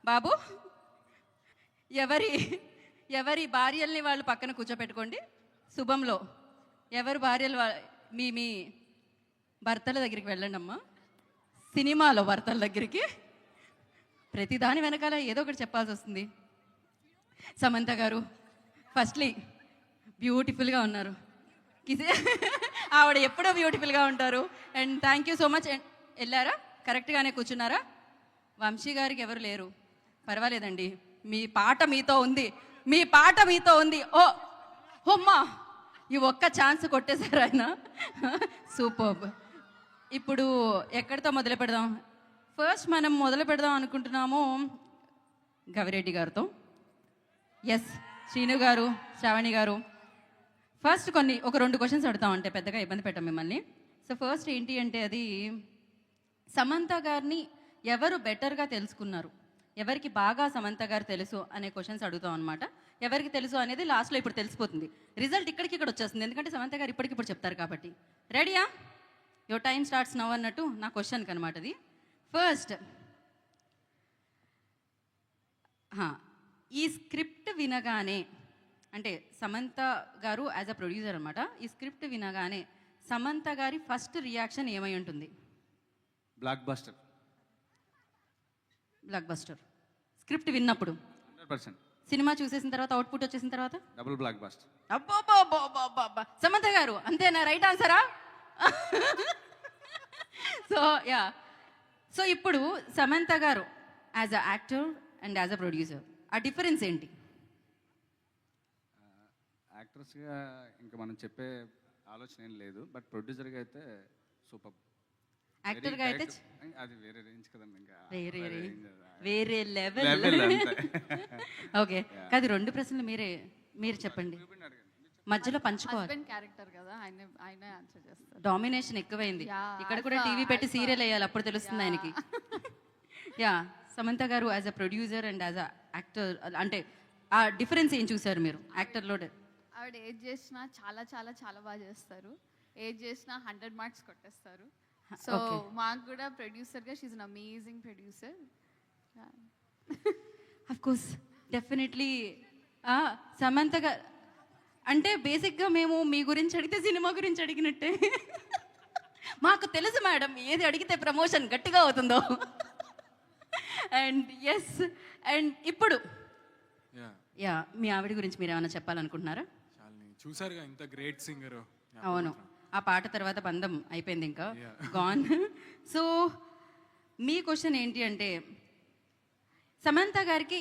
బాబు ఎవరి ఎవరి భార్యల్ని వాళ్ళు పక్కన కూర్చోపెట్టుకోండి. శుభంలో ఎవరి భార్యలు మీ మీ భర్తల దగ్గరికి వెళ్ళండి అమ్మా. సినిమాలో భర్తల దగ్గరికి ప్రతిదాని వెనకాల ఏదో ఒకటి చెప్పాల్సి వస్తుంది. సమంత గారు ఫస్ట్లీ బ్యూటిఫుల్గా ఉన్నారు. ఆవిడ ఎప్పుడో బ్యూటిఫుల్గా ఉంటారు. And thank you so much. And వెళ్ళారా? కరెక్ట్గానే కూర్చున్నారా? వంశీ గారికి ఎవరు లేరు, పర్వాలేదండి. మీ పాట మీతో ఉంది, మీ పాట మీతో ఉంది. ఓ హొమ్మా, ఈ ఒక్క ఛాన్స్ కొట్టేశారు ఆయన. సూపర్బ్. ఇప్పుడు ఎక్కడితో మొదలు పెడదాం? ఫస్ట్ మనం మొదలు పెడదాం అనుకుంటున్నాము గవిరెడ్డి గారితో. ఎస్, శ్రీను గారు, శ్రావణి గారు, ఫస్ట్ ఒక 2 క్వశ్చన్స్ అడుగుతాం, అంటే పెద్దగా ఇబ్బంది పెట్టాం మిమ్మల్ని. సో ఫస్ట్ ఏంటి అంటే, అది సమంత గారిని ఎవరు బెటర్గా తెలుసుకున్నారు, ఎవరికి బాగా సమంత గారు తెలుసు అనే క్వశ్చన్స్ అడుగుతాం అనమాట. ఎవరికి తెలుసు అనేది లాస్ట్లో ఇప్పుడు తెలిసిపోతుంది. రిజల్ట్ ఇక్కడ వచ్చేస్తుంది, ఎందుకంటే సమంత గారు ఇప్పటికిప్పుడు చెప్తారు కాబట్టి. రెడీయా? యువర్ టైం స్టార్ట్స్ నవ్ అన్నట్టు నా క్వశ్చన్కి అనమాట అది. ఫస్ట్, ఈ స్క్రిప్ట్ వినగానే, అంటే సమంత గారు యాజ్ అ ప్రొడ్యూసర్ అనమాట, ఈ స్క్రిప్ట్ వినగానే సమంత గారి ఫస్ట్ రియాక్షన్ ఏమై ఉంటుంది? Block buster. Block buster. Script విన్నప్పుడు 100%. సినిమా చూసేసిన తర్వాత, అవుట్పుట్ వచ్చేసిన తర్వాత డబుల్ బ్లాక్ బస్టర్. అబ్బా, సమంత గారు అంతేనా? రైట్ ఆన్సరా? సో యా, సో ఇప్పుడు సమంత గారు as a actor and as a producer, ఆ డిఫరెన్స్ ఏంటి? యాక్టర్స్గా ఇంకా మనం చెప్పే ఆలోచన ఏం లేదు, బట్ ప్రొడ్యూసర్గా అయితే సూపర్. యాక్టర్గా అయితే అది వేరే రేంజ్ కదండి, ఇంకా వేరే లెవెల్. ఓకే, కాదు, 2 ప్రశ్నలు మీరు చెప్పండి, మధ్యలో పంచుకోవాలి. క్యారెక్టర్ కదా, ఆయన ఆన్సర్ చేస్తారు. డామినేషన్ ఎక్కువైంది. ఇక్కడ కూడా టీవీ పెట్టి సీరియల్ వేయాలి, అప్పుడు తెలుస్తుంది ఆయనకి. యా, సమంత గారు as a producer and as a actor, అంటే ఆ డిఫరెన్స్ ఏం చూసారు మీరు యాక్టర్లో? ఆవిడ ఏది చేసినా చాలా చాలా చాలా బాగా చేస్తారు. ఏది చేసినా 100 మార్క్స్ కొట్టేస్తారు. సో మాకు కూడా ప్రొడ్యూసర్గా she's an amazing producer. Of course, definitely. Samantha గారు అంటే బేసిక్గా మేము మీ గురించి అడిగితే సినిమా గురించి అడిగినట్టే. మాకు తెలుసు మేడం, ఏది అడిగితే ప్రమోషన్ గట్టిగా అవుతుందో. అండ్ ఎస్, అండ్ ఇప్పుడు యా, మీ ఆవిడ గురించి మీరు ఏమైనా చెప్పాలనుకుంటున్నారా? చూసారుగా, ఇంత గ్రేట్ సింగర్. అవును, ఆ పాట తర్వాత బంధం అయిపోయింది, ఇంకా గాన్. సో మీ క్వశ్చన్ ఏంటి అంటే, సమంత గారికి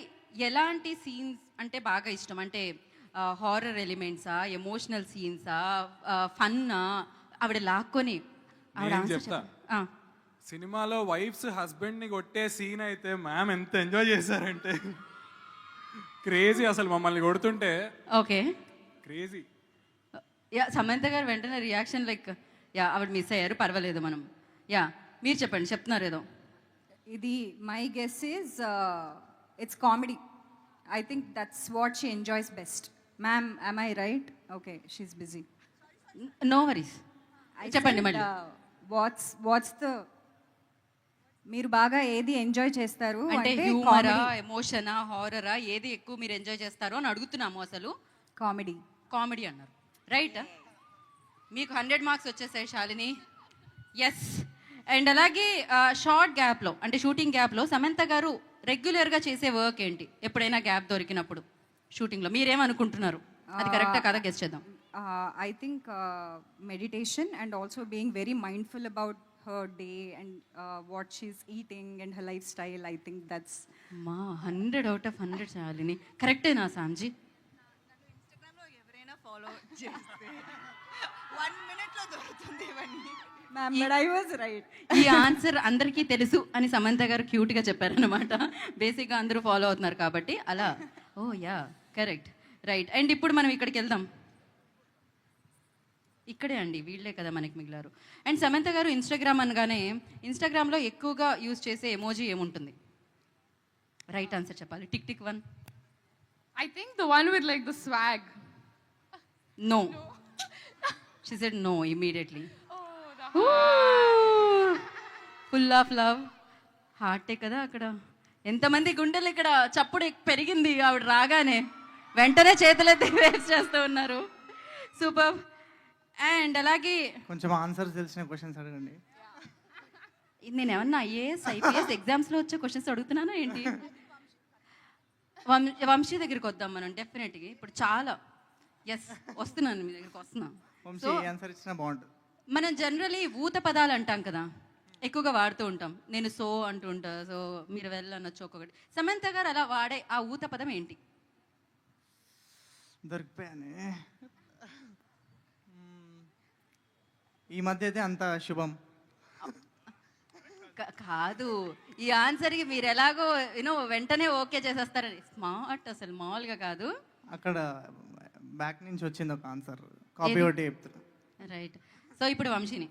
ఎలాంటి సీన్స్ అంటే బాగా ఇష్టం? అంటే హారర్ ఎలిమెంట్సా, ఎమోషనల్ సీన్సా, ఫన్నా? ఆవిడ లాక్కొని చెప్తా, సినిమాలో వైఫ్స్ హస్బెండ్ ని కొట్టే సీన్ అయితే మ్యామ్ ఎంత ఎంజాయ్ చేశారంటే క్రేజీ, అసలు మమ్మల్ని కొడుతుంటే. Okay, crazy. యా, సమంత గారు వెంటనే రియాక్షన్ లైక్, యా ఆవిడ మిస్ అయ్యారు, పర్వాలేదు మనం. యా, మీరు చెప్పండి, చెప్తున్నారు ఏదో. ఇది my guess is it's comedy. I think that's what she enjoys best. Ma'am, am I right? Okay, she's busy. No worries, చెప్పండి మళ్ళీ. వాట్స్ ద, మీరు బాగా ఏది ఎంజాయ్ చేస్తారు అంటే హ్యూమరా, ఎమోషనా, హారరా, ఏది ఎక్కువ మీరు ఎంజాయ్ చేస్తారో అని అడుగుతున్నాము. అసలు కామెడీ అన్నారు, రైట్? మీకు 100 మార్క్స్ వచ్చేసాయి శాలిని. ఎస్. అండ్ అలాగే షార్ట్ గ్యాప్లో, అంటే షూటింగ్ గ్యాప్లో సమంత గారు రెగ్యులర్గా చేసే వర్క్ ఏంటి? ఎప్పుడైనా గ్యాప్ దొరికినప్పుడు షూటింగ్లో మీరేమనుకుంటున్నారు? అది కరెక్టా కదా, గెస్ చేద్దాం. I think meditation and also being very mindful about her day and what she's eating and her lifestyle. I think that's 100 out of 100 Shalini. కరెక్టేనా సాంజీ? ఇన్స్టాగ్రామ్ లో ఎవరైనా ఫాలో చేస్తే 1 minute లో దొరుకుతుంది ఇవన్నీ. Ma'am, but I was right. ఈ answer అందరికీ తెలుసు అని సమంత గారు క్యూట్గా చెప్పారనమాట. బేసిక్గా అందరూ ఫాలో అవుతున్నారు కాబట్టి అలా. ఓ యా, కరెక్ట్, రైట్. అండ్ ఇప్పుడు మనం ఇక్కడికి వెళ్దాం. ఇక్కడే అండి, వీళ్ళే కదా మనకి మిగిలారు. అండ్ సమంత గారు ఇన్స్టాగ్రామ్ అనగానే, ఇన్స్టాగ్రామ్లో ఎక్కువగా యూజ్ చేసే ఎమోజీ ఏముంటుంది? రైట్ ఆన్సర్ చెప్పాలి. Tick tick 1. I think the one with like the swag. No. She said no immediately. Oh, the Full of love. హార్టే కదా అక్కడ. ఎంతమంది గుండెలు ఇక్కడ చప్పుడు పెరిగింది ఆవిడ రాగానే, వెంటనే చేతులెత్తి వేస్ట్ చేస్తూ ఉన్నారు. సూపర్. అండ్ అలాగే కొంచెం ఆన్సర్స్ తెలిసిన క్వశ్చన్స్ అడగండి. నేను ఏమన్నా ఐఏఎస్ ఐపీఎస్ ఎగ్జామ్స్లో వచ్చే క్వశ్చన్స్ అడుగుతున్నానా ఏంటి? వంశీ దగ్గరికి వద్దాం మనం డెఫినెట్గా. ఇప్పుడు చాలా వస్తున్నాను మీ దగ్గరికి వస్తున్నాను. వంశీ ఏ ఆన్సర్ ఇచ్చినా బాగుంటుంది. మనం జనరలీ ఊత పదాలు అంటాం కదా, ఎక్కువగా వాడుతూ ఉంటాం. నేను సో అంటూ ఉంటా, సో మీరు వెళ్ళనొచ్చు ఒక్కొక్కటి. సమంత గారు అలా వాడే ఆ ఊత పదం ఏంటి? దొరికిపోయానే. ఈ మధ్య అయితే అంత శుభం. కాదు, ఈ ఆన్సర్కి మీరు ఎలాగో వెంటనే ఓకే చేసేస్తారని. స్మార్ట్, అసలు మామూలుగా కాదు. అక్కడ బ్యాక్ నుంచి వచ్చింది ఒక ఆన్సర్, కాపీ ఒకటి చెప్తున్నా. రైట్. సో ఇప్పుడు వంశీని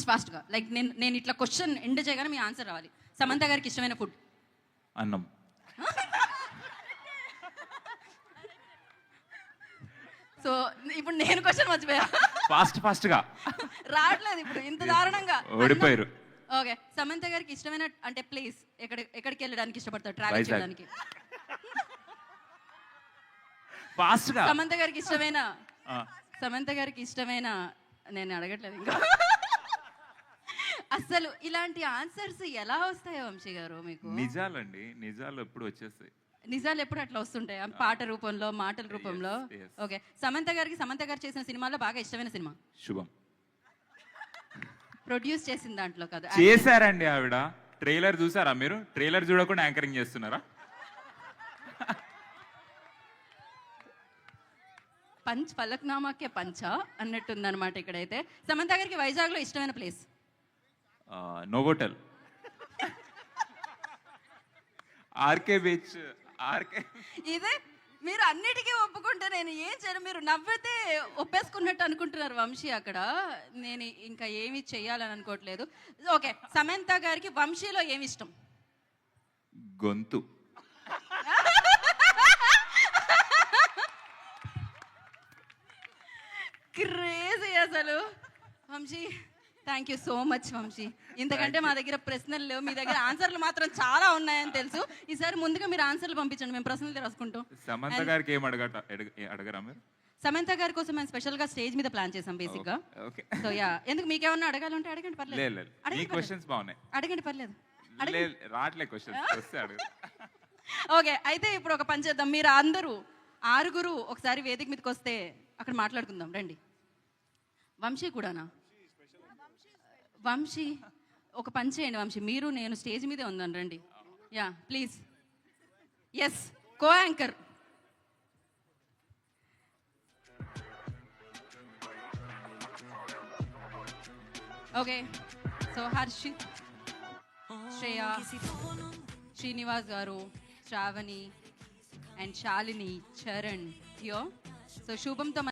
ఫాస్ట్గా లైక్ నేను ఇట్లా క్వశ్చన్ ఎండ్ చేయగానే మీ ఆన్సర్ రావాలి. సమంత గారికి ఇష్టమైన ఫుడ్? అన్నం. సో ఇప్పుడు నేను క్వశ్చన్ మర్చిపోయా. ఫాస్ట్గా రావట్లేదు ఇప్పుడు ఇంత దారుణంగా. ఓడిపోయారు. ఓకే, సమంత గారికి ఇష్టమైన అంటే ప్లేస్ ఎక్కడికి వెళ్ళడానికి ఇష్టపడతారు ట్రావెల్ వైజాగ్. చేయడానికి? ఫాస్ట్గా. సమంత గారికి ఇష్టమైన నేను అడగట్లేదు ఇంకా. అసలు ఇలాంటి ఆన్సర్స్ ఎలా వస్తాయో వంశీ గారు మీకు? నిజాలండి, నిజాలు ఎప్పుడు వచ్చేస్తాయి. నిజాలు ఎప్పుడు అట్లా వస్తుంటాయి పాట రూపంలో, మాటల రూపంలో. yes. ఓకే, సమంత గారు చేసిన సినిమాలో బాగా ఇష్టమైన సినిమా? శుభం. ప్రొడ్యూస్ చేసిన దాంట్లో కదా? చేశారండి ఆవిడ. ట్రైలర్ చూసారా మీరు? ట్రైలర్ చూడకుండా యాంకరింగ్ చేస్తున్నారా? ఫలక్నామాకే పంచ అన్నట్టుందన్నమాట ఇక్కడైతే. సమంత గారికి వైజాగ్లో ఇష్టమైన ప్లేస్? Novotel, RK beach. ఇదే మీరు అన్నిటికీ ఒప్పుకుంటే నేను ఏం చేయను. మీరు నవ్వితే ఒప్పేసుకున్నట్టు అనుకుంటున్నారు వంశీ అక్కడ. నేను ఇంకా ఏమి చెయ్యాలని అనుకోవట్లేదు. ఓకే, సమంత గారికి వంశీలో ఏమి ఇష్టం? గొంతు. క్రేజీ అసలు. Vamshi, thank you so much Vamshi. ఇంతకంటే మా దగ్గర ప్రశ్నలు లేవు, మీ దగ్గర ఆన్సర్లు మాత్రం చాలా ఉన్నాయని తెలుసు. ఈసారి ముందుగా మీరు ఆన్సర్లు పంపించండి, మేము ప్రశ్నలు రాసుకుంటాం. సమంత గారికి ఏం అడగరా మీరు? సమంత గారి కోసం మేము స్పెషల్ గా స్టేజ్ మీద ప్లాన్ చేసాం బేసిక్ గా. ఓకే. సో ఎందుకు మీకేమన్నా అడగాలంటే అడగండి, పర్లేదు. మీ క్వశ్చన్స్ బాగున్నాయి. అడగండి, పర్లేదు. రావట్లే క్వశ్చన్స్, వస్తే అడుగు. ఓకే, అయితే ఇప్పుడు ఒక పని చేద్దాం. మీరు అందరూ 6 ఒకసారి వేదిక మీదకి వస్తే అక్కడ మాట్లాడుకుందాం. రండి. వంశీ కూడానా? వంశీ ఒక పని చేయండి వంశీ, మీరు నేను స్టేజ్ మీదే ఉందాను, రండి. Yeah please. Yes, co anchor. Okay, so Harshit, Shreya, Srinivas garu, Shravani and Shalini, Charan here. So శుభంతో